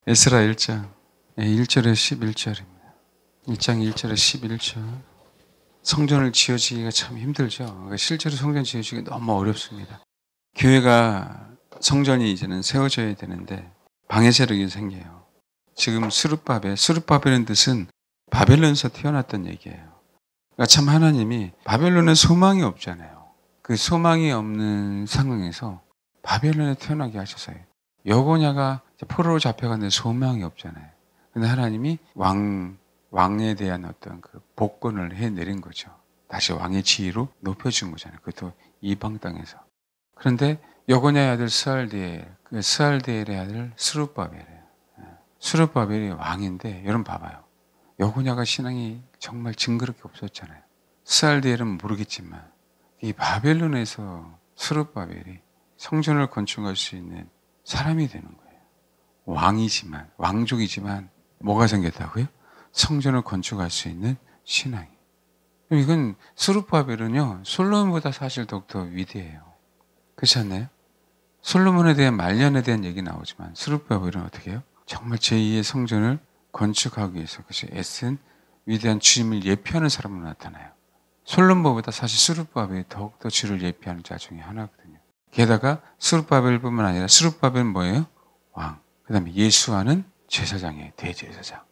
에스라 1장 1절에 11절입니다. 1장 1절에 11절. 성전을 지어지기가 참 힘들죠. 실제로 성전 지어지기가 너무 어렵습니다. 교회가 성전이 이제는 세워져야 되는데 방해 세력이 생겨요. 지금 스룹바벨이라는 뜻은 바벨론에서 태어났던 얘기예요. 그러니까 참 하나님이 바벨론에 소망이 없잖아요. 그 소망이 없는 상황에서 바벨론에 태어나게 하셨어요. 여고냐가 포로로 잡혀갔는데 소망이 없잖아요. 근데 하나님이 왕에 대한 어떤 그 복권을 해내린 거죠. 다시 왕의 지위로 높여준 거잖아요. 그것도 이방 땅에서. 그런데 여고냐의 아들 스알디엘의 아들 스룹바벨이에요. 스룹바벨이 왕인데 여러분 봐봐요. 여고냐가 신앙이 정말 징그럽게 없었잖아요. 스알디엘은 모르겠지만 이 바벨론에서 스룹바벨이 성전을 건축할 수 있는 사람이 되는 거예요. 왕족이지만 뭐가 생겼다고요? 성전을 건축할 수 있는 신앙이. 이건 스룹바벨은요, 솔로몬보다 사실 더욱더 위대해요. 그렇지 않나요? 솔로몬에 대한 말년에 대한 얘기 나오지만 스룹바벨은 어떻게 해요? 정말 제2의 성전을 건축하기 위해서 그것이 애쓴 위대한 주님을 예표하는 사람으로 나타나요. 솔로몬보다 사실 스룹바벨이 더욱더 주를 예표하는 자 중에 하나거든요. 게다가 스룹바벨뿐만 아니라 스룹바벨은 뭐예요? 왕. 그 다음에 예수와는 제사장이에요. 대제사장.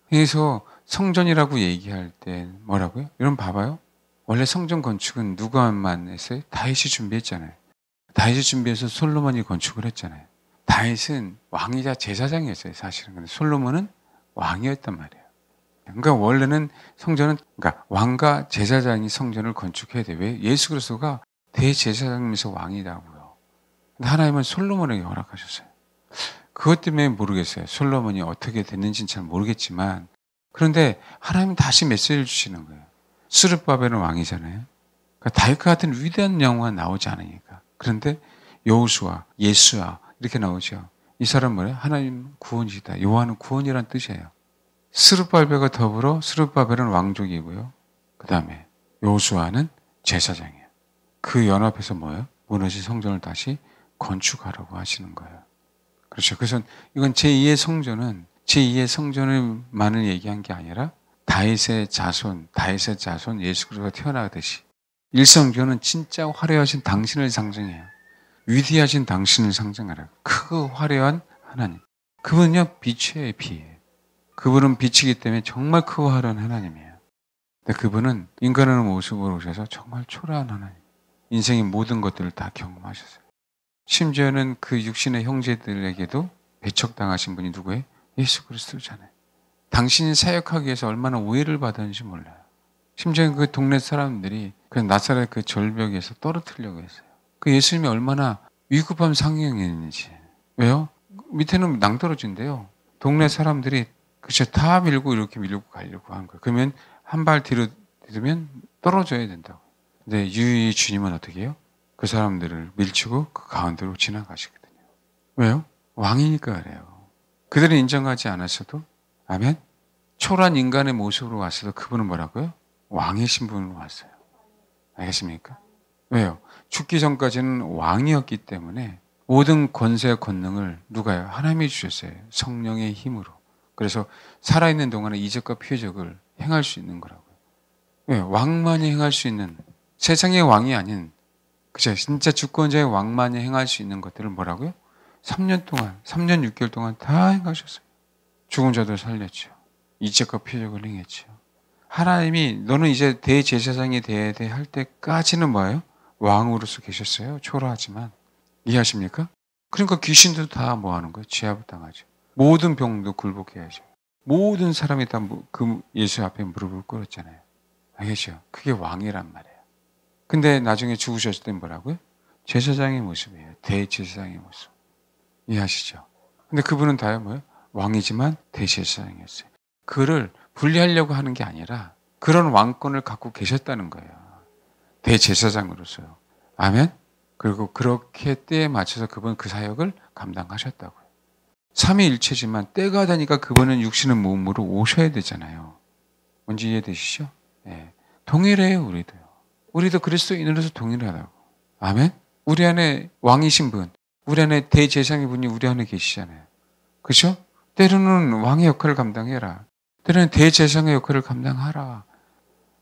그래서 성전이라고 얘기할 때 뭐라고요? 여러분 봐봐요. 원래 성전 건축은 누가만 했어요? 다윗이 준비했잖아요. 다윗이 준비해서 솔로몬이 건축을 했잖아요. 다윗은 왕이자 제사장이었어요, 사실은. 근데 솔로몬은 왕이었단 말이에요. 그러니까 원래는 성전은, 그러니까 왕과 제사장이 성전을 건축해야 돼요. 왜? 예수 그리스도가 대제사장이면서 왕이라고요. 근데 하나님은 솔로몬에게 허락하셨어요. 그것 때문에 모르겠어요. 솔로몬이 어떻게 됐는지는 잘 모르겠지만, 그런데 하나님은 다시 메시지를 주시는 거예요. 스룹바벨은 왕이잖아요. 그러니까 다윗과 같은 위대한 영웅은 나오지 않으니까. 그런데 여호수아, 예수아 이렇게 나오죠. 이 사람 뭐예요? 하나님 구원이시다. 여호와는 구원이란 뜻이에요. 스룹바벨과 더불어 스룹바벨은 왕족이고요. 그 다음에 여호수아는 제사장이에요. 그 연합해서 뭐예요? 무너진 성전을 다시 건축하라고 하시는 거예요. 그렇죠. 그래서 이건 제2의 성전을만을 얘기한 게 아니라 다윗의 자손 예수 그리스도가 태어나듯이 일성교는 진짜 화려하신 당신을 상징해요. 위대하신 당신을 상징하라고. 크고 화려한 하나님. 그분은요, 빛의 빛이에요. 그분은 빛이기 때문에 정말 크고 화려한 하나님이에요. 근데 그분은 인간의 모습으로 오셔서 정말 초라한 하나님. 인생의 모든 것들을 다 경험하셨어요. 심지어는 그 육신의 형제들에게도 배척당하신 분이 누구예요? 예수 그리스도잖아요. 당신이 사역하기 위해서 얼마나 오해를 받았는지 몰라요. 심지어 그 동네 사람들이 그 나사렛 그 절벽에서 떨어뜨리려고 했어요. 그 예수님이 얼마나 위급한 상황이었는지. 왜요? 밑에는 낭떠러진데요. 동네 사람들이 그쵸 다 밀고 이렇게 밀고 가려고 한 거예요. 그러면 한 발 뒤로 들면 떨어져야 된다고. 근데 유유히 주님은 어떻게 해요? 그 사람들을 밀치고 그 가운데로 지나가시거든요. 왜요? 왕이니까 그래요. 그들은 인정하지 않았어도, 아멘? 초라한 인간의 모습으로 왔어도 그분은 뭐라고요? 왕의 신분으로 왔어요. 알겠습니까? 왜요? 죽기 전까지는 왕이었기 때문에 모든 권세와 권능을 누가요? 하나님이 주셨어요. 성령의 힘으로. 그래서 살아있는 동안에 이적과 표적을 행할 수 있는 거라고요. 왜요? 왕만이 행할 수 있는, 세상의 왕이 아닌, 그죠? 진짜 주권자의 왕만이 행할 수 있는 것들을 뭐라고요? 3년 6개월 동안 다 행하셨어요. 죽은 자들 살렸죠. 이적과 표적을 행했죠. 하나님이 너는 이제 대제사장이 돼야 돼 할 때까지는 뭐예요? 왕으로서 계셨어요. 초라하지만. 이해하십니까? 그러니까 귀신도 다 뭐 하는 거예요? 제압을 당하죠. 모든 병도 굴복해야죠. 모든 사람이 다 그 예수 앞에 무릎을 꿇었잖아요. 알겠죠? 그게 왕이란 말이에요. 근데 나중에 죽으셨을 때 뭐라고요? 제사장의 모습이에요. 대제사장의 모습. 이해하시죠? 근데 그분은 다요 뭐예요? 왕이지만 대제사장이었어요. 그를 분리하려고 하는 게 아니라 그런 왕권을 갖고 계셨다는 거예요. 대제사장으로서요. 아멘? 그리고 그렇게 때에 맞춰서 그분은 그 사역을 감당하셨다고요. 삼위일체지만 때가 되니까 그분은 육신의 몸으로 오셔야 되잖아요. 뭔지 이해되시죠? 네. 동일해요, 우리도요. 우리도 그리스도인으로서 동일하다고. 아멘? 우리 안에 왕이신 분, 우리 안에 대제사장의 분이 우리 안에 계시잖아요. 그렇죠? 때로는 왕의 역할을 감당해라. 때로는 대제사장의 역할을 감당하라.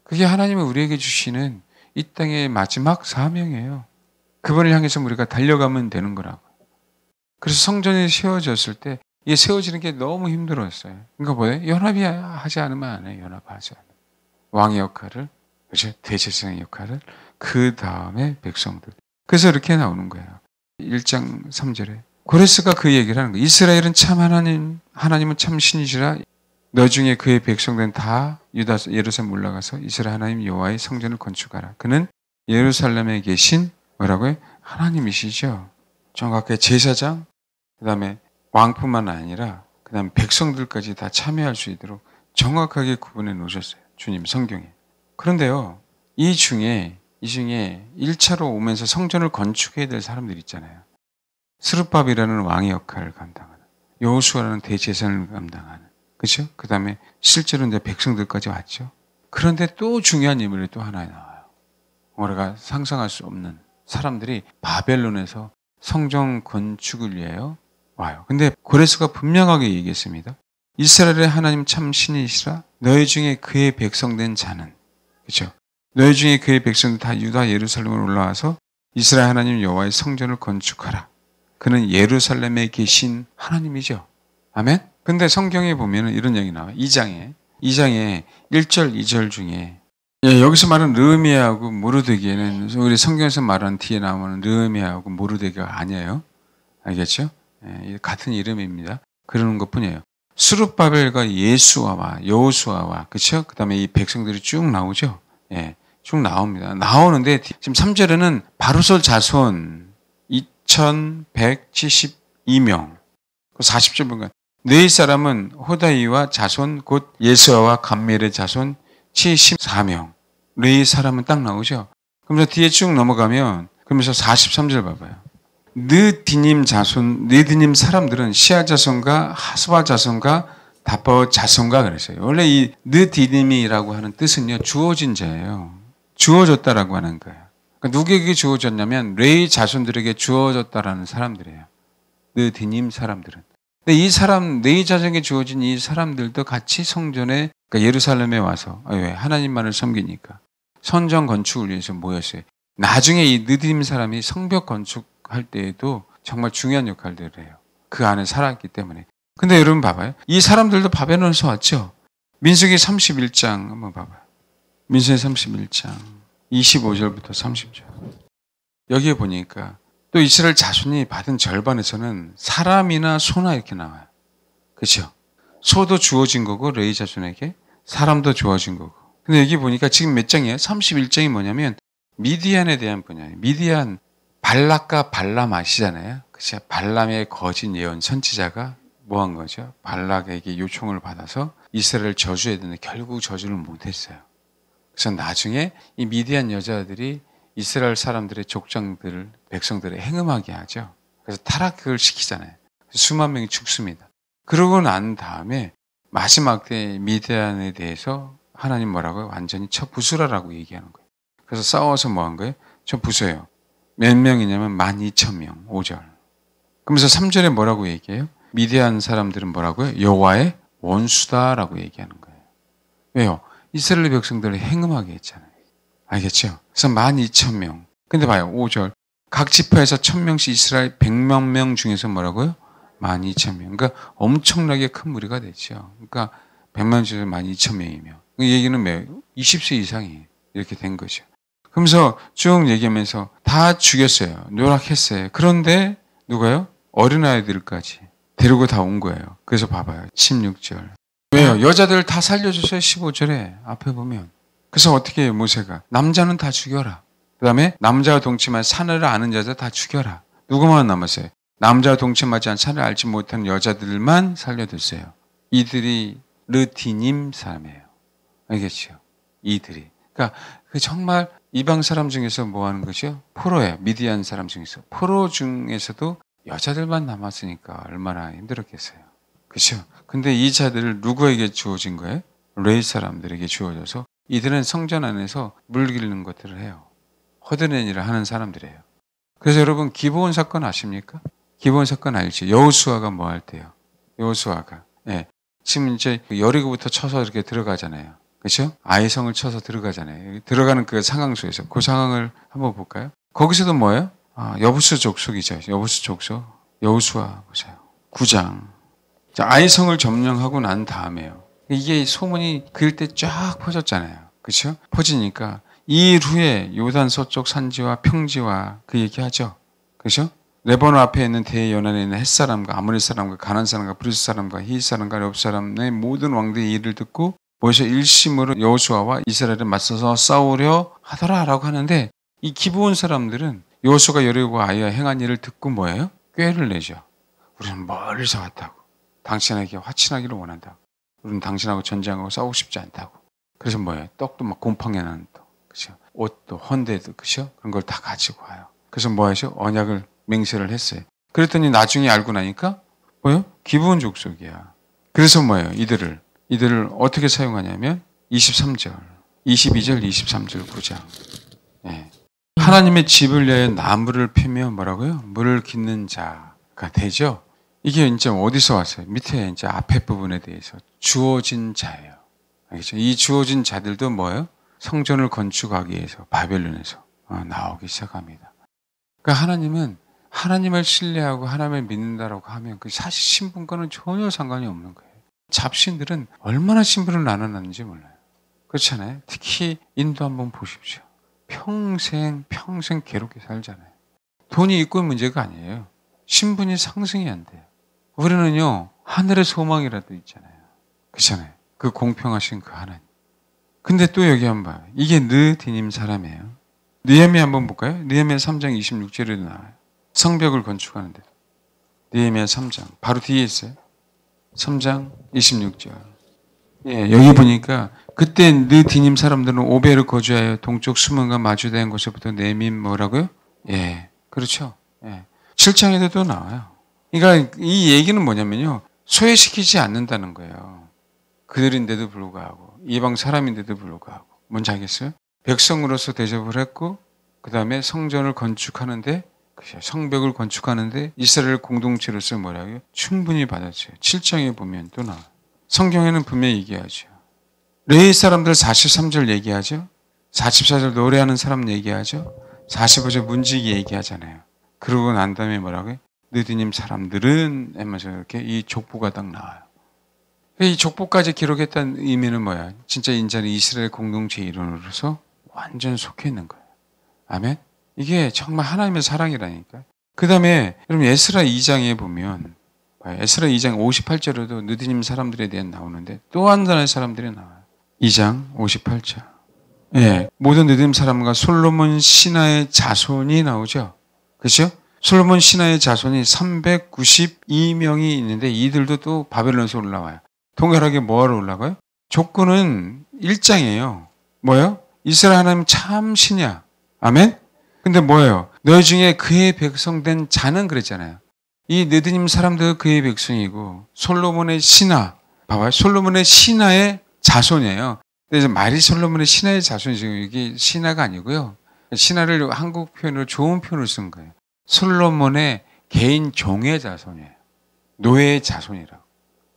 그게 하나님이 우리에게 주시는 이 땅의 마지막 사명이에요. 그분을 향해서 우리가 달려가면 되는 거라고. 그래서 성전이 세워졌을 때 이게 세워지는 게 너무 힘들었어요. 그러니까 뭐예요? 연합하지 않으면 안 해요. 연합하지 않으면. 왕의 역할을, 그렇죠? 대제사장의 역할을, 그 다음에 백성들. 그래서 이렇게 나오는 거예요. 1장 3절에. 고레스가 그 얘기를 하는 거예요. 이스라엘은 참 하나님은 참 신이시라. 너 중에 그의 백성들은 다 유다 예루살렘 올라가서 이스라엘 하나님 여호와의 성전을 건축하라. 그는 예루살렘에 계신 뭐라고요? 하나님이시죠. 정확하게 제사장, 그 다음에 왕뿐만 아니라 그 다음에 백성들까지 다 참여할 수 있도록 정확하게 구분해 놓으셨어요. 주님 성경에. 그런데요, 이 중에 1차로 오면서 성전을 건축해야 될 사람들 있잖아요. 스룹밥이라는 왕의 역할을 감당하는, 여호수아라는 대제사장을 감당하는, 그렇죠? 그 다음에 실제로 이제 백성들까지 왔죠. 그런데 또 중요한 인물이 또 하나 나와요. 우리가 상상할 수 없는 사람들이 바벨론에서 성전 건축을 위하여 와요. 근데 고레스가 분명하게 얘기했습니다. 이스라엘의 하나님 참 신이시라. 너희 중에 그의 백성된 자는, 그렇죠? 너희 중에 그의 백성들 다 유다 예루살렘으로 올라와서 이스라엘 하나님 여호와의 성전을 건축하라. 그는 예루살렘에 계신 하나님이죠. 아멘? 근데 성경에 보면 이런 얘기 나와요. 2장에 1절, 2절 중에 여기서 말하는 르으미아하고 모르드게는 우리 성경에서 말하는 뒤에 나오는 르으미아하고 모르드게가 아니에요. 알겠죠? 같은 이름입니다. 그러는 것뿐이에요. 스룹바벨과 예수아와 여호수아와, 그렇죠? 그다음에 이 백성들이 쭉 나오죠. 쭉 나옵니다. 나오는데 지금 3절에는 바로솔 자손 2172명. 40절 보니까 네 사람은 호다이와 자손 곧 예수아와 감멜의 자손 74명. 네 사람은 딱 나오죠. 그러면서 뒤에 쭉 넘어가면 그러면서 43절 봐봐요. 느디님 자손, 느디님 사람들은 시아 자손과 하스바 자손과 다버 자손과 그랬어요. 원래 이 느디님이라고 하는 뜻은요, 주어진 자예요. 주어졌다라고 하는 거예요. 그러니까 누구에게 주어졌냐면 레이 자손들에게 주어졌다라는 사람들이에요. 느디님 사람들은. 근데 이 사람, 레이 자손에게 주어진 이 사람들도 같이 성전에, 그러니까 예루살렘에 와서, 왜? 하나님만을 섬기니까 성전 건축을 위해서 모였어요. 나중에 이 느디님 사람이 성벽 건축할 때에도 정말 중요한 역할들을 해요. 그 안에 살았기 때문에. 근데 여러분 봐봐요. 이 사람들도 바벨론에서 왔죠. 민수기 31장 한번 봐봐요. 민수기 31장 25절부터 30절. 여기에 보니까 또 이스라엘 자손이 받은 절반에서는 사람이나 소나 이렇게 나와요. 그렇죠? 소도 주어진 거고 레위 자손에게, 사람도 주어진 거고. 근데 여기 보니까 지금 몇 장이에요? 31장이 뭐냐면 미디안에 대한 분야예요. 미디안, 발락과 발람 아시잖아요. 그렇죠? 발람의 거짓 예언 선지자가 뭐 한 거죠? 발락에게 요청을 받아서 이스라엘을 저주해야 되는데 결국 저주를 못했어요. 그래서 나중에 이 미디안 여자들이 이스라엘 사람들의 족장들을, 백성들을 행음하게 하죠. 그래서 타락을 시키잖아요. 수만 명이 죽습니다. 그러고 난 다음에 마지막 때 미디안에 대해서 하나님 뭐라고요? 완전히 쳐 부수라라고 얘기하는 거예요. 그래서 싸워서 뭐 한 거예요? 쳐 부숴요. 몇 명이냐면 12,000명, 5절. 그러면서 3절에 뭐라고 얘기해요? 미디안 사람들은 뭐라고요? 여호와의 원수다라고 얘기하는 거예요. 왜요? 이스라엘 백성들을 행음하게 했잖아요. 알겠죠? 그래서 12,000명. 근데 봐요. 5절. 각 지파에서 1,000명씩 이스라엘 100만 명 중에서 뭐라고요? 12,000명. 그러니까 엄청나게 큰 무리가 됐죠. 그러니까 100만 중에서 12,000명이며. 그 얘기는 매우 20세 이상이에요. 이렇게 된 거죠. 그러면서 쭉 얘기하면서 다 죽였어요. 노력했어요. 그런데 누가요? 어린아이들까지 데리고 다 온 거예요. 그래서 봐봐요. 16절. 왜요? 여자들 다 살려줬어요. 15절에 앞에 보면. 그래서 어떻게 해요? 모세가. 남자는 다 죽여라. 그 다음에 남자와 동침한 사내를 아는 여자 다 죽여라. 누구만 남았어요? 남자와 동침하지 않은 사내를 알지 못하는 여자들만 살려뒀어요. 이들이 르디님 사람이에요. 알겠죠? 이들이. 그러니까 그 정말 이방 사람 중에서 뭐 하는 거죠? 포로예요. 미디안 사람 중에서. 포로 중에서도 여자들만 남았으니까 얼마나 힘들었겠어요. 그렇죠? 근데 이 자들을 누구에게 주어진 거예요? 레위 사람들에게 주어져서 이들은 성전 안에서 물 기르는 것들을 해요. 허드렛 일을 하는 사람들이에요. 그래서 여러분 기브온 사건 아십니까? 기브온 사건 알죠? 여호수아가 뭐 할 때요? 여호수아가. 예. 지금 이제 여리고부터 쳐서 이렇게 들어가잖아요. 그렇죠? 아이성을 쳐서 들어가잖아요. 들어가는 그 상황 속에서 그 상황을 한번 볼까요? 거기서도 뭐예요? 여부수 족속이죠. 여부수 족속. 여호수아 보세요. 9장. 자, 아이성을 점령하고 난 다음에요. 이게 소문이 그일 때 쫙 퍼졌잖아요. 그렇죠? 퍼지니까 이 후에 요단 서쪽 산지와 평지와 그 얘기하죠. 그렇죠? 레바논 앞에 있는 대연안에 있는 햇사람과 아모리 사람과 가나안 사람과 브리스 사람과 히윗 사람과 렙 사람의 모든 왕들의 일을 듣고 모세 일심으로 여호수아와 이스라엘을 맞서서 싸우려 하더라라고 하는데 이 기브온 사람들은 여호수아가 여리고와 아이와 행한 일을 듣고 뭐예요? 꾀를 내죠. 우리는 멀리서 왔다고. 당신에게 화친하기를 원한다고. 우리는 당신하고 전쟁하고 싸우고 싶지 않다고. 그래서 뭐예요? 떡도 막 곰팡이 나는 떡. 그죠? 옷도 헌데도 그죠? 그런 걸 다 가지고 와요. 그래서 뭐 하죠? 언약을 맹세를 했어요. 그랬더니 나중에 알고 나니까 뭐예요? 기브온 족속이야. 그래서 뭐예요? 이들을 어떻게 사용하냐면 23절, 22절, 23절 9장. 예. 하나님의 집을 위하여 나무를 피며 뭐라고요? 물을 깃는 자가 되죠. 이게 이제 어디서 왔어요? 밑에 이제 앞에 부분에 대해서 주어진 자예요. 알겠죠? 이 주어진 자들도 뭐예요? 성전을 건축하기 위해서 바벨론에서 나오기 시작합니다. 그러니까 하나님은 하나님을 신뢰하고 하나님을 믿는다라고 하면 그 사실 신분과는 전혀 상관이 없는 거예요. 잡신들은 얼마나 신분을 나눠놨는지 몰라요. 그렇잖아요. 특히 인도 한번 보십시오. 평생 괴롭게 살잖아요. 돈이 있고 문제가 아니에요. 신분이 상승이 안 돼요. 우리는요, 하늘의 소망이라도 있잖아요. 그렇잖아요. 그 공평하신 그 하나님. 근데 또 여기 한번 봐요. 이게 느디님 사람이에요. 느헤미야 한번 볼까요? 느헤미야 3장 26절에도 나와요. 성벽을 건축하는데. 느헤미야 3장. 바로 뒤에 있어요. 3장 26절. 예, 여기 보니까 그때 느디님 사람들은 오벨을 거주하여 동쪽 수문과 마주대한 곳에부터 내민 뭐라고요? 예, 그렇죠. 예. 7장에도 또 나와요. 그러니까 이 얘기는 뭐냐면요. 소외시키지 않는다는 거예요. 그들인데도 불구하고 이방 사람인데도 불구하고 뭔지 알겠어요? 백성으로서 대접을 했고 그 다음에 성전을 건축하는데 성벽을 건축하는데 이스라엘 공동체로서 뭐라고요? 충분히 받았어요. 7장에 보면 또 나와요. 성경에는 분명히 얘기하죠. 레위 사람들 43절 얘기하죠. 44절 노래하는 사람 얘기하죠. 45절 문지기 얘기하잖아요. 그러고 난 다음에 뭐라고요? 느디님 사람들은 하면서 이렇게 이 족보가 딱 나와요. 이 족보까지 기록했다는 의미는 뭐야? 진짜 인자는 이스라엘 공동체 일원으로서 완전 속해 있는 거예요. 아멘? 이게 정말 하나님의 사랑이라니까. 그 다음에 여러분 에스라 2장에 보면 에스라 2장 58절에도 느디님 사람들에 대한 나오는데 또 한 나라의 사람들이 나와요. 2장 58절. 예, 모든 느디님 사람과 솔로몬 신하의 자손이 나오죠. 그렇죠? 솔로몬 신하의 자손이 392명이 있는데 이들도 또 바벨론에서 올라와요. 동일하게 뭐하러 올라가요? 조건은 1장이에요. 뭐예요? 이스라엘 하나님 참 신이야. 아멘? 근데 뭐예요? 너희 중에 그의 백성된 자는 그랬잖아요. 이 느디님 사람도 그의 백성이고 솔로몬의 신하. 봐봐요. 솔로몬의 신하의 자손이에요. 근데 말이 솔로몬의 신하의 자손이죠. 이게 신하가 아니고요. 신하를 한국 표현으로 좋은 표현을 쓴 거예요. 솔로몬의 개인 종의 자손이에요. 노예의 자손이라고.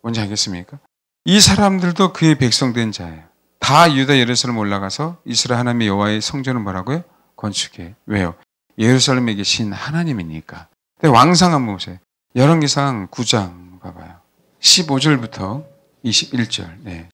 뭔지 알겠습니까? 이 사람들도 그의 백성된 자예요. 다 유다 예루살렘 올라가서 이스라엘 하나님의 여호와의 성전을 뭐라고요? 건축해. 왜요? 예루살렘에 계신 하나님이니까. 근데 왕상 한번 보세요. 열왕기상 9장 봐봐요. 15절부터 21절. 네.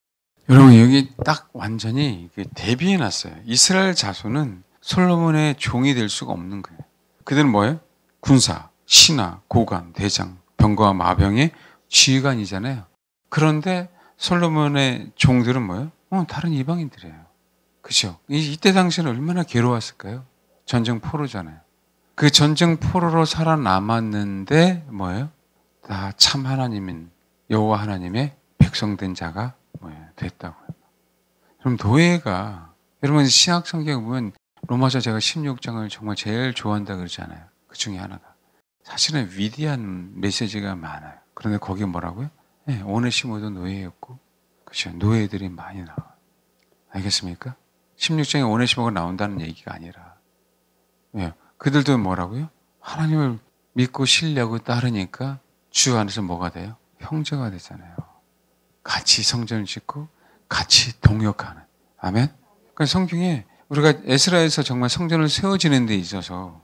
여러분 여기 딱 완전히 대비해 놨어요. 이스라엘 자손은 솔로몬의 종이 될 수가 없는 거예요. 그들은 뭐예요? 군사, 신하, 고관, 대장, 병거와 마병의 지휘관이잖아요. 그런데 솔로몬의 종들은 뭐예요? 다른 이방인들이에요. 그죠? 이때 당시에는 얼마나 괴로웠을까요? 전쟁 포로잖아요. 그 전쟁 포로로 살아남았는데 뭐예요? 다 참 하나님인 여호와 하나님의 백성된 자가 뭐예요? 됐다고요. 그럼 노예가 여러분 신약 성경에 보면 로마서 제가 16장을 정말 제일 좋아한다 그러잖아요. 그 중에 하나가. 사실은 위대한 메시지가 많아요. 그런데 거기에 뭐라고요? 네, 오네시모도 노예였고, 그렇죠. 노예들이 많이 나와요. 알겠습니까? 16장에 오네시모가 나온다는 얘기가 아니라, 네, 그들도 뭐라고요? 하나님을 믿고 신뢰하고 따르니까 주 안에서 뭐가 돼요? 형제가 되잖아요. 같이 성전을 짓고 같이 동역하는. 아멘. 그러니까 성경에 우리가 에스라에서 정말 성전을 세워지는 데 있어서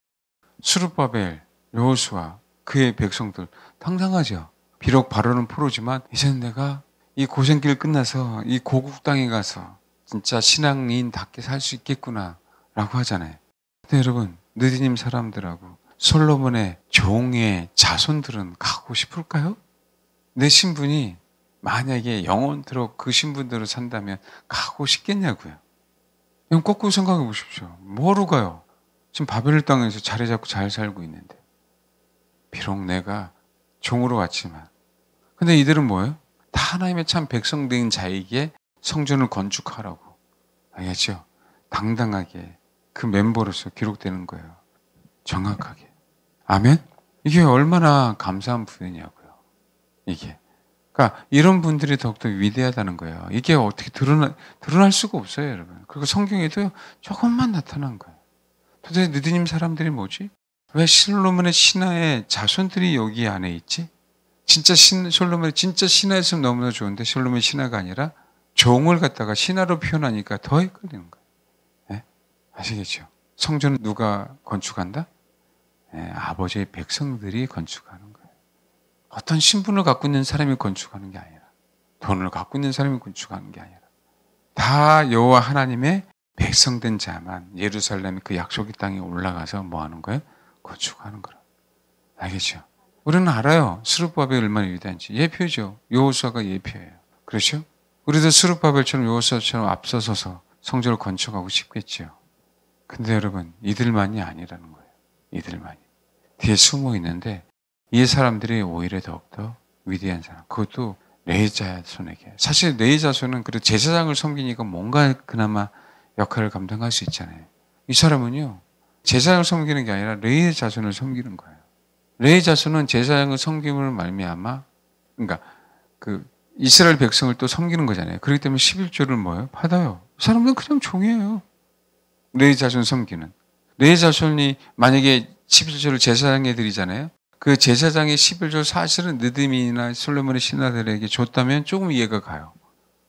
스룹바벨, 여호수아, 그의 백성들 당당하죠. 비록 바로는 포로지만 이제는 내가 이 고생길 끝나서 이 고국 땅에 가서 진짜 신앙인답게 살 수 있겠구나 라고 하잖아요. 근데 여러분, 느디님 사람들하고 솔로몬의 종의 자손들은 가고 싶을까요? 내 신분이 만약에 영원토록 그 신분대로 산다면 가고 싶겠냐고요. 그럼 거꾸로 생각해 보십시오. 뭐로 가요? 지금 바벨 땅에서 자리 잡고 잘 살고 있는데. 비록 내가 종으로 왔지만. 근데 이들은 뭐예요? 다 하나님의 참 백성된 자에게 성전을 건축하라고. 알겠죠? 당당하게 그 멤버로서 기록되는 거예요. 정확하게. 아멘? 이게 얼마나 감사한 부분이냐고요. 이게. 그러니까 이런 분들이 더욱더 위대하다는 거예요. 이게 어떻게 드러날 수가 없어요, 여러분. 그리고 성경에도 조금만 나타난 거예요. 도대체 느디님 사람들이 뭐지? 왜 솔로몬의 신하의 자손들이 여기 안에 있지? 진짜 솔로몬이 진짜 신하였으면 너무나 좋은데 솔로몬의 신하가 아니라 종을 갖다가 신하로 표현하니까 더 헷갈리는 거예요. 네? 아시겠죠? 성전은 누가 건축한다? 네, 아버지의 백성들이 건축하는 거예요. 어떤 신분을 갖고 있는 사람이 건축하는 게 아니라 돈을 갖고 있는 사람이 건축하는 게 아니라 다 여호와 하나님의 백성된 자만 예루살렘의 그 약속의 땅에 올라가서 뭐 하는 거예요? 건축하는 거라. 알겠죠? 우리는 알아요. 스룹바벨이 얼마나 위대한지. 예표죠. 여호수아가 예표예요. 그렇죠? 우리도 스룹바벨처럼 여호수아처럼 앞서서서 성전을 건축하고 싶겠죠. 근데 여러분, 이들만이 아니라는 거예요. 이들만이. 뒤에 숨어 있는데 이 사람들이 오히려 더욱더 위대한 사람. 그것도 레위 자손에게. 사실 레위 자손은 그래도 제사장을 섬기니까 뭔가 그나마 역할을 감당할 수 있잖아요. 이 사람은요. 제사장을 섬기는 게 아니라 레위 자손을 섬기는 거예요. 레위 자손은 제사장을 섬김을 말미암아 그러니까 그 이스라엘 백성을 또 섬기는 거잖아요. 그렇기 때문에 11조를 뭐예요? 받아요. 이 사람들은 그냥 종이에요. 레위 자손 섬기는. 레위 자손이 만약에 11조를 제사장에 드리잖아요. 그 제사장의 11조 사실은 느드민이나 솔로몬의 신하들에게 줬다면 조금 이해가 가요.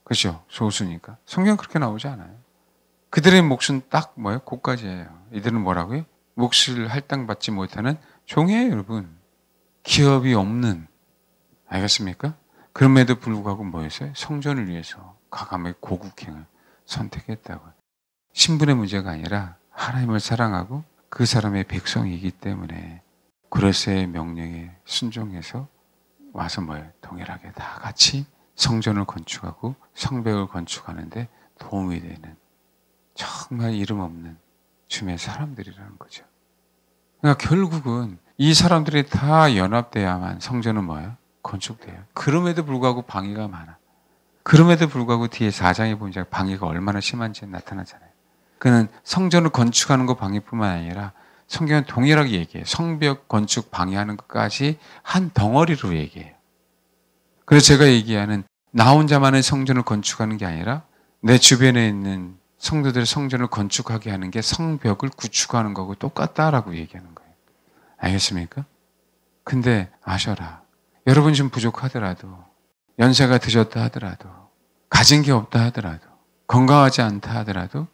그렇죠? 소수니까. 성경 그렇게 나오지 않아요. 그들의 몫은 딱 뭐예요? 고까지예요. 이들은 뭐라고요? 몫을 할당받지 못하는 종이에요, 여러분. 기업이 없는. 알겠습니까? 그럼에도 불구하고 뭐였어요? 성전을 위해서 과감하게 고국행을 선택했다고요. 신분의 문제가 아니라 하나님을 사랑하고 그 사람의 백성이기 때문에 그레스의 명령에 순종해서 와서 뭐예요? 동일하게 다 같이 성전을 건축하고 성벽을 건축하는데 도움이 되는 정말 이름 없는 주의 사람들이라는 거죠. 그러니까 결국은 이 사람들이 다 연합돼야만 성전은 뭐예요? 건축돼요. 그럼에도 불구하고 방해가 많아. 그럼에도 불구하고 뒤에 4장에 보면 방해가 얼마나 심한지 나타나잖아요. 그는 성전을 건축하는 것 방해뿐만 아니라 성경은 동일하게 얘기해요. 성벽 건축 방해하는 것까지 한 덩어리로 얘기해요. 그래서 제가 얘기하는 나 혼자만의 성전을 건축하는 게 아니라 내 주변에 있는 성도들의 성전을 건축하게 하는 게 성벽을 구축하는 거고 똑같다라고 얘기하는 거예요. 알겠습니까? 근데 아셔라. 여러분 좀 부족하더라도 연세가 드셨다 하더라도 가진 게 없다 하더라도 건강하지 않다 하더라도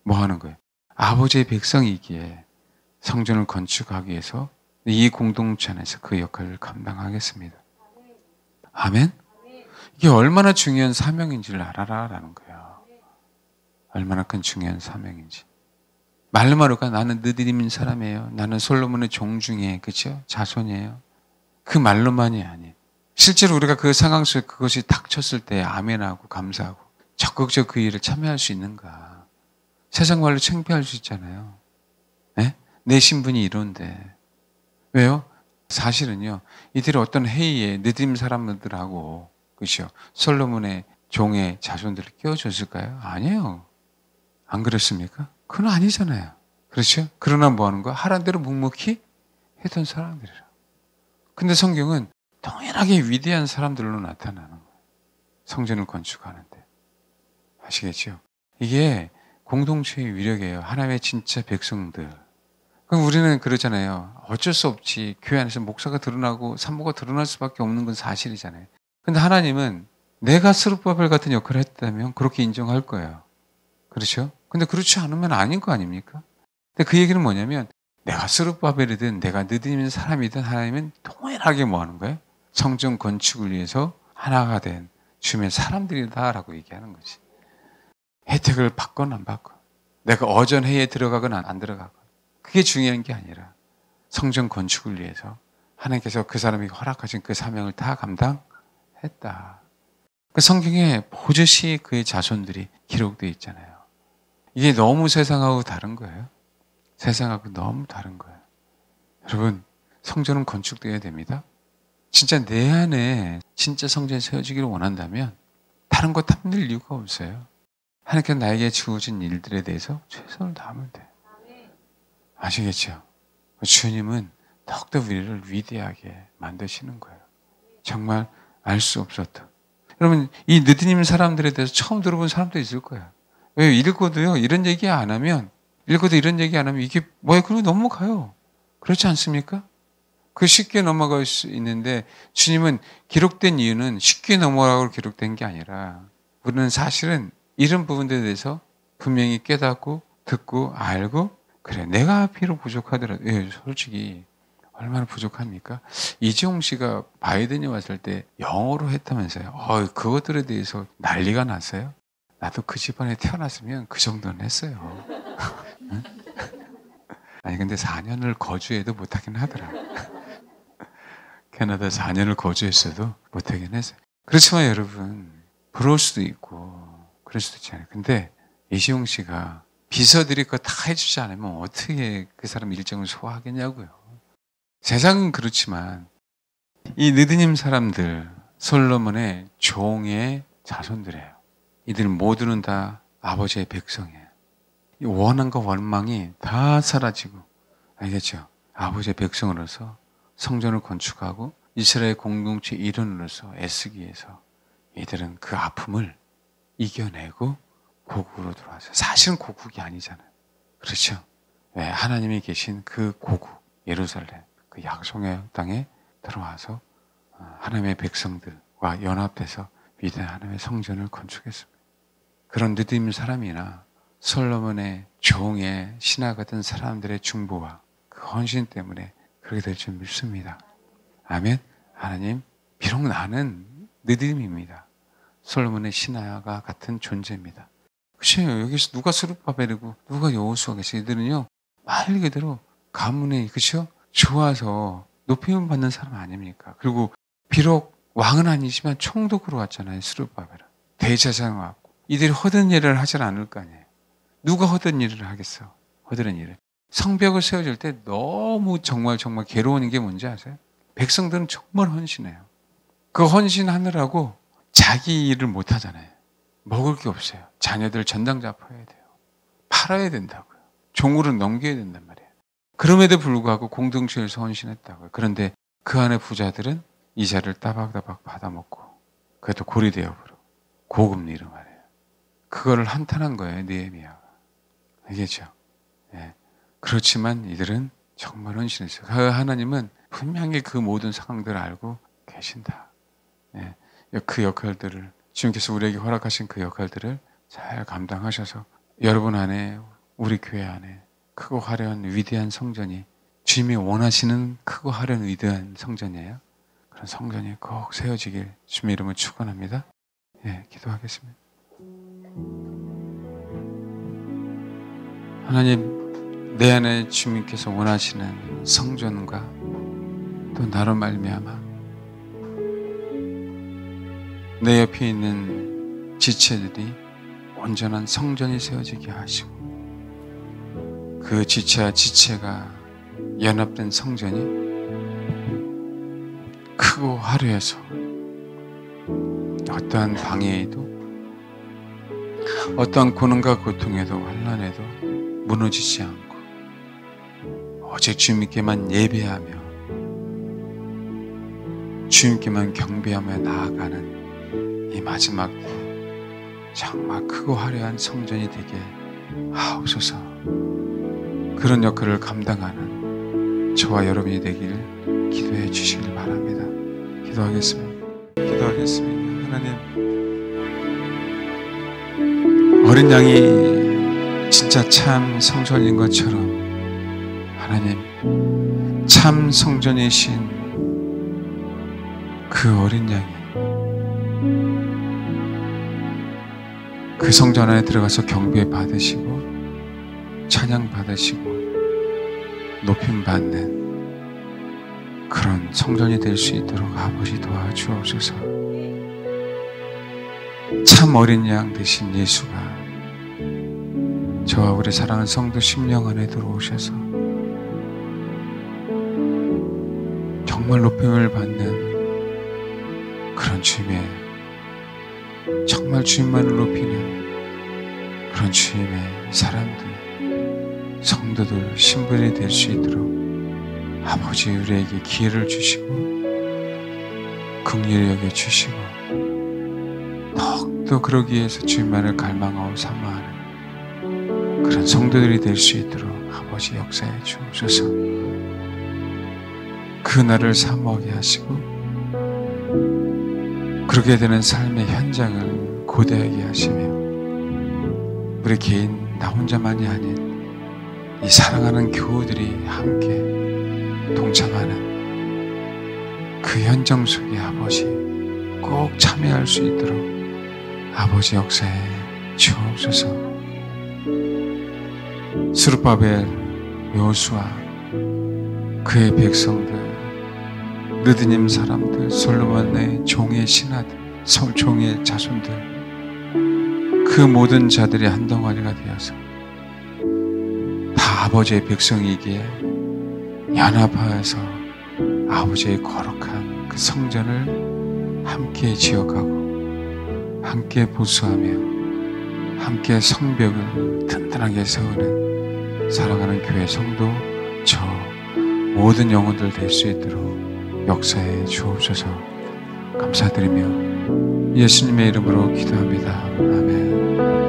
뭐 하는 거예요? 아버지의 백성이기에 성전을 건축하기 위해서 이 공동체 안에서 그 역할을 감당하겠습니다. 아멘? 이게 얼마나 중요한 사명인지를 알아라라는 거예요. 얼마나 큰 중요한 사명인지. 말로마루가 나는 느디님 사람이에요. 나는 솔로몬의 종 중에 그렇죠? 자손이에요. 그 말로만이 아닌. 실제로 우리가 그 상황 속에 그것이 닥쳤을 때 아멘하고 감사하고 적극적으로 그 일을 참여할 수 있는가. 세상 말로 창피할 수 있잖아요. 네? 내 신분이 이런데. 왜요? 사실은요. 이들이 어떤 회의에 느디님 사람들하고 그렇죠? 솔로몬의 종의 자손들을 끼워줬을까요? 아니에요. 안 그렇습니까? 그건 아니잖아요. 그렇죠? 그러나 뭐 하는 거야? 하란 대로 묵묵히 했던 사람들이라. 근데 성경은 동일하게 위대한 사람들로 나타나는 거예요. 성전을 건축하는데. 아시겠죠? 이게 공동체의 위력이에요. 하나님의 진짜 백성들. 그럼 우리는 그러잖아요. 어쩔 수 없지. 교회 안에서 목사가 드러나고 산모가 드러날 수밖에 없는 건 사실이잖아요. 근데 하나님은 내가 스룹바벨 같은 역할을 했다면 그렇게 인정할 거예요. 그렇죠? 근데 그렇지 않으면 아닌 거 아닙니까? 근데 그 얘기는 뭐냐면 내가 스룹바벨이든 내가 느디님 사람이든 하나님은 동일하게 뭐 하는 거예요? 성전 건축을 위해서 하나가 된 주님의 사람들이다라고 얘기하는 거지. 혜택을 받건 안 받건, 내가 어전회의에 들어가건 안 들어가건, 그게 중요한 게 아니라 성전 건축을 위해서 하나님께서 그 사람이 허락하신 그 사명을 다 감당했다. 그 성경에 보듯이 그의 자손들이 기록되어 있잖아요. 이게 너무 세상하고 다른 거예요. 세상하고 너무 다른 거예요. 여러분, 성전은 건축되어야 됩니다. 진짜 내 안에 진짜 성전이 세워지기를 원한다면 다른 거 탐낼 이유가 없어요. 하나님께서 나에게 주어진 일들에 대해서 최선을 다하면 돼요. 아시겠죠? 주님은 더욱더 우리를 위대하게 만드시는 거예요. 정말 알 수 없었던. 여러분, 이 느디님 사람들에 대해서 처음 들어본 사람도 있을 거예요. 왜 읽어도요, 이런 얘기 안 하면, 읽어도 이런 얘기 안 하면 이게 뭐야, 그러고 넘어가요. 그렇지 않습니까? 그 쉽게 넘어갈 수 있는데 주님은 기록된 이유는 쉽게 넘어가고 기록된 게 아니라 우리는 사실은 이런 부분들에 대해서 분명히 깨닫고 듣고 알고 그래 내가 비록 부족하더라도 솔직히 얼마나 부족합니까? 이재용 씨가 바이든이 왔을 때 영어로 했다면서요. 그것들에 대해서 난리가 났어요. 나도 그 집안에 태어났으면 그 정도는 했어요. 응? 아니 근데 4년을 거주해도 못하긴 하더라. 캐나다 4년을 거주했어도 못하긴 했어요. 그렇지만 여러분 부러울 수도 있고 그럴 수도 있잖아요. 근데 이시용 씨가 비서들이 그거 다 해주지 않으면 어떻게 그 사람 일정을 소화하겠냐고요. 세상은 그렇지만 이 느드님 사람들 솔로몬의 종의 자손들이에요. 이들 모두는 다 아버지의 백성이에요. 이 원한과 원망이 다 사라지고 알겠죠? 아버지의 백성으로서 성전을 건축하고 이스라엘 공동체 일원으로서 애쓰기 위해서 이들은 그 아픔을 이겨내고 고국으로 돌아왔어요. 사실은 고국이 아니잖아요. 그렇죠? 네, 하나님이 계신 그 고국 예루살렘 그 약속의 땅에 들어와서 하나님의 백성들과 연합돼서 위대한 하나님의 성전을 건축했습니다. 그런 느낌 사람이나 솔로몬의 종의 신하 같은 사람들의 중보와 그 헌신 때문에 그렇게 될 줄 믿습니다. 아멘. 하나님, 비록 나는 느림입니다. 솔로몬의 신하가 같은 존재입니다. 그렇죠. 여기서 누가 스룹바벨이고 누가 여호수아 계시 이들은요 말 그대로 가문에 그렇죠? 좋아서 높임을 받는 사람 아닙니까? 그리고 비록 왕은 아니지만 총독으로 왔잖아요. 스룹바벨은 대제사장 왔고 이들이 허든 일을 하지 않을 거 아니에요. 누가 허든 일을 하겠어? 허든 일을. 성벽을 세워줄 때 너무 정말 괴로운 게 뭔지 아세요? 백성들은 정말 헌신해요. 그 헌신하느라고 자기 일을 못 하잖아요. 먹을 게 없어요. 자녀들 전당 잡아야 돼요. 팔아야 된다고요. 종으로 넘겨야 된단 말이에요. 그럼에도 불구하고 공동체에서 헌신했다고요. 그런데 그 안에 부자들은 이자를 따박따박 받아먹고 그것도 고리대업으로 고금리로 말해요. 그거를 한탄한 거예요. 느헤미야가. 알겠죠? 네. 그렇지만 이들은 정말 헌신했어요. 그 하나님은 분명히 그 모든 상황들을 알고 계신다. 네. 그 역할들을 주님께서 우리에게 허락하신 그 역할들을 잘 감당하셔서 여러분 안에 우리 교회 안에 크고 화려한 위대한 성전이 주님이 원하시는 크고 화려한 위대한 성전이에요. 그런 성전이 꼭 세워지길 주님의 이름으로 축원합니다. 예, 기도하겠습니다. 하나님, 내 안에 주님께서 원하시는 성전과 또 나로 말미암아 내 옆에 있는 지체들이 온전한 성전이 세워지게 하시고 그 지체와 지체가 연합된 성전이 크고 화려해서 어떠한 방해에도 어떠한 고난과 고통에도 환난에도 무너지지 않고 오직 주님께만 예배하며 주님께만 경배하며 나아가는 이 마지막 때 정말 크고 화려한 성전이 되게 하옵소서. 그런 역할을 감당하는 저와 여러분이 되기를 기도해 주시길 바랍니다. 기도하겠습니다. 기도하겠습니다. 하나님, 어린 양이 진짜 참 성전인 것처럼 하나님, 참 성전이신 그 어린 양이 그 성전 안에 들어가서 경배 받으시고 찬양 받으시고 높임 받는 그런 성전이 될 수 있도록 아버지 도와주옵소서. 참 어린 양 되신 예수가 저와 우리 사랑하는 성도 심령 안에 들어오셔서 정말 높임을 받는 그런 주님의, 정말 주님만을 높이는 그런 주님의 사람들, 성도들, 신분이 될 수 있도록 아버지 우리에게 기회를 주시고 긍휼히 여겨주시고 더욱더 그러기 위해서 주님만을 갈망하고 사모하는 그런 성도들이 될 수 있도록 아버지 역사해 주옵소서. 그 날을 사모하게 하시고 그렇게 되는 삶의 현장을 고대하게 하시며 우리 개인 나 혼자만이 아닌 이 사랑하는 교우들이 함께 동참하는 그 현장 속에 아버지 꼭 참여할 수 있도록 아버지 역사에 주옵소서. 스룹바벨, 여호수아, 그의 백성들, 느드님 사람들, 솔로몬의 종의 신하들, 종의 자손들, 그 모든 자들이 한 덩어리가 되어서 다 아버지의 백성이기에 연합하여서 아버지의 거룩한 그 성전을 함께 지어가고 함께 보수하며 함께 성벽을 든든하게 세우는 사랑하는 교회 성도 저 모든 영혼들 될 수 있도록 역사해 주옵소서. 감사드리며 예수님의 이름으로 기도합니다. 아멘.